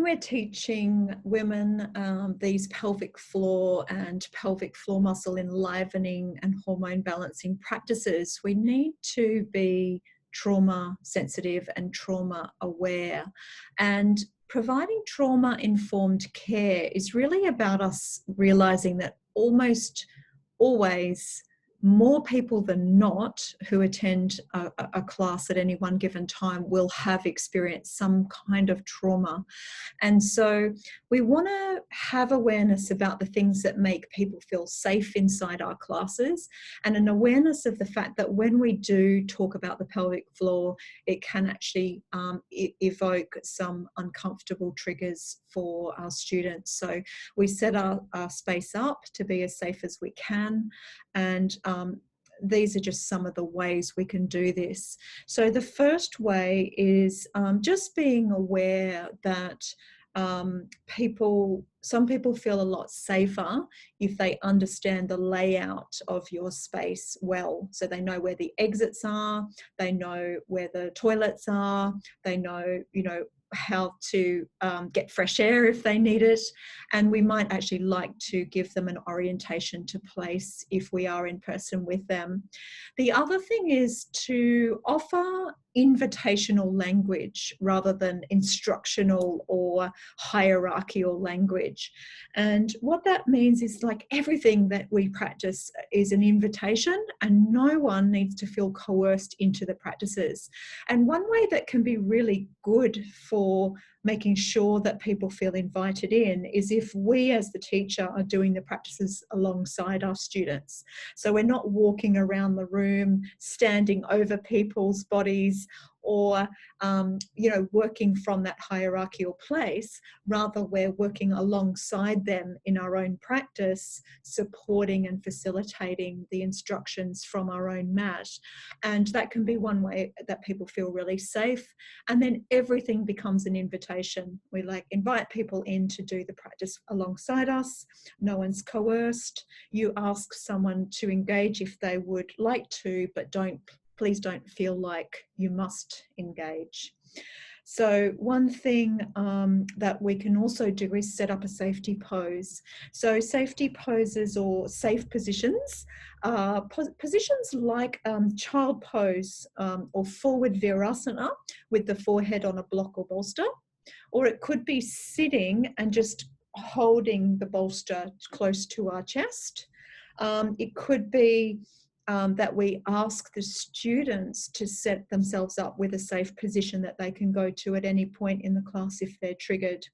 we're teaching women these pelvic floor and pelvic floor muscle enlivening and hormone balancing practices, we need to be trauma sensitive and trauma aware. And providing trauma-informed care is really about us realizing that almost always more people than not who attend a class at any one given time will have experienced some kind of trauma. And so we want to have awareness about the things that make people feel safe inside our classes, and an awareness of the fact that when we do talk about the pelvic floor, it can actually evoke some uncomfortable triggers for our students. So we set our space up to be as safe as we can, and these are just some of the ways we can do this. So the first way is just being aware that some people feel a lot safer if they understand the layout of your space well. So they know where the exits are, they know where the toilets are, they know, how to get fresh air if they need it. And we might actually like to give them an orientation to place if we are in person with them. The other thing is to offer invitational language rather than instructional or hierarchical language. And what that means is, like, everything that we practice is an invitation, and no one needs to feel coerced into the practices. And one way that can be really good for making sure that people feel invited in is if we as the teacher are doing the practices alongside our students. So we're not walking around the room, standing over people's bodies, or working from that hierarchical place. Rather, we're working alongside them in our own practice, supporting and facilitating the instructions from our own mat. And that can be one way that people feel really safe. And then everything becomes an invitation. We invite people in to do the practice alongside us. No one's coerced. You ask someone to engage if they would like to, but please don't feel like you must engage. So one thing that we can also do is set up a safety pose. So safety poses or safe positions, positions like child pose or forward virasana with the forehead on a block or bolster, or it could be sitting and just holding the bolster close to our chest. It could be that we ask the students to set themselves up with a safe position that they can go to at any point in the class if they're triggered.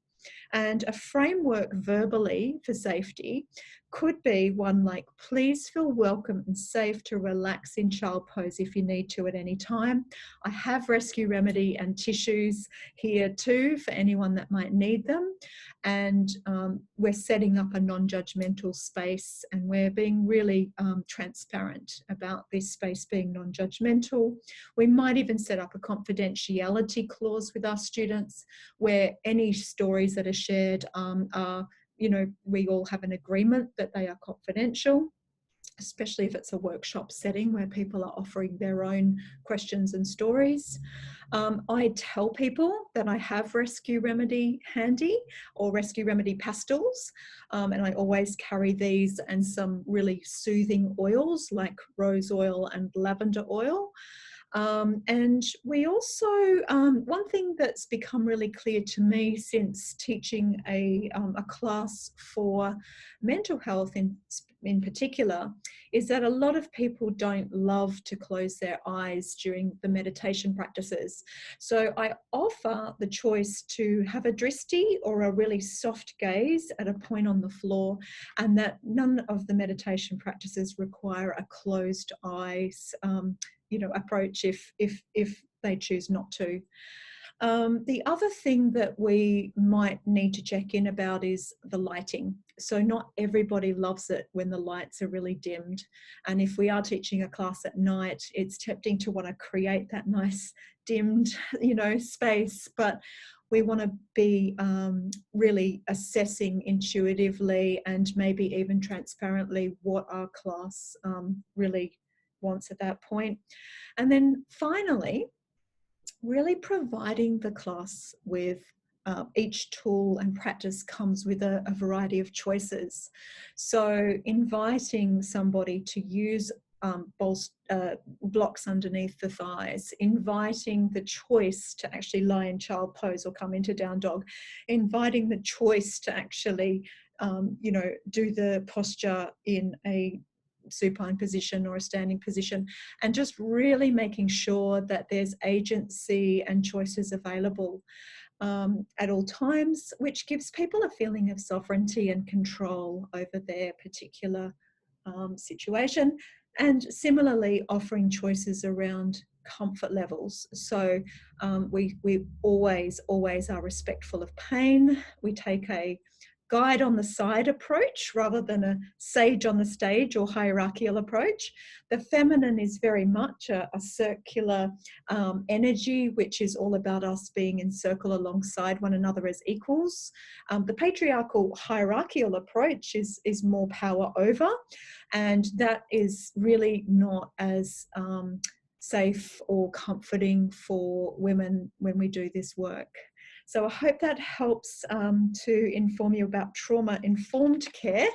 And a framework verbally for safety could be one like, please feel welcome and safe to relax in child pose if you need to at any time. I have rescue remedy and tissues here too for anyone that might need them. And we're setting up a non-judgmental space, and we're being really transparent about this space being non-judgmental. We might even set up a confidentiality clause with our students where any stories that are shared are, we all have an agreement that they are confidential, especially if it's a workshop setting where people are offering their own questions and stories. I tell people that I have rescue remedy handy, or rescue remedy pastels, and I always carry these and some really soothing oils like rose oil and lavender oil. And we also, one thing that's become really clear to me since teaching a class for mental health in particular, is that a lot of people don't love to close their eyes during the meditation practices. So I offer the choice to have a dristi or a really soft gaze at a point on the floor, and that none of the meditation practices require a closed eyes approach if they choose not to. The other thing that we might need to check in about is the lighting. So not everybody loves it when the lights are really dimmed. And if we are teaching a class at night, it's tempting to want to create that nice dimmed, space. But we want to be really assessing intuitively and maybe even transparently what our class really wants at that point. And then finally, really providing the class with each tool and practice comes with a variety of choices. So inviting somebody to use blocks underneath the thighs, inviting the choice to actually lie in child pose or come into down dog, inviting the choice to actually, do the posture in a supine position or a standing position, and just really making sure that there's agency and choices available at all times, which gives people a feeling of sovereignty and control over their particular situation. And similarly, offering choices around comfort levels. So we always are respectful of pain. We take a guide on the side approach rather than a sage on the stage or hierarchical approach. The feminine is very much a circular energy, which is all about us being in circle alongside one another as equals. The patriarchal hierarchical approach is more power over, and that is really not as safe or comforting for women when we do this work. So I hope that helps to inform you about trauma-informed care.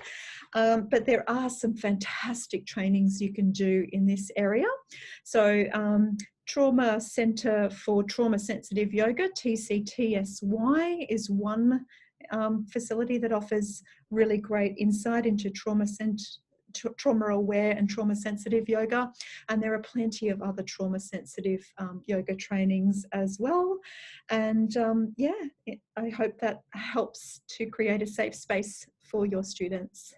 But there are some fantastic trainings you can do in this area. So Trauma Centre for Trauma Sensitive Yoga, TCTSY, is one facility that offers really great insight into trauma-aware and trauma-sensitive yoga, and there are plenty of other trauma-sensitive yoga trainings as well. And I hope that helps to create a safe space for your students.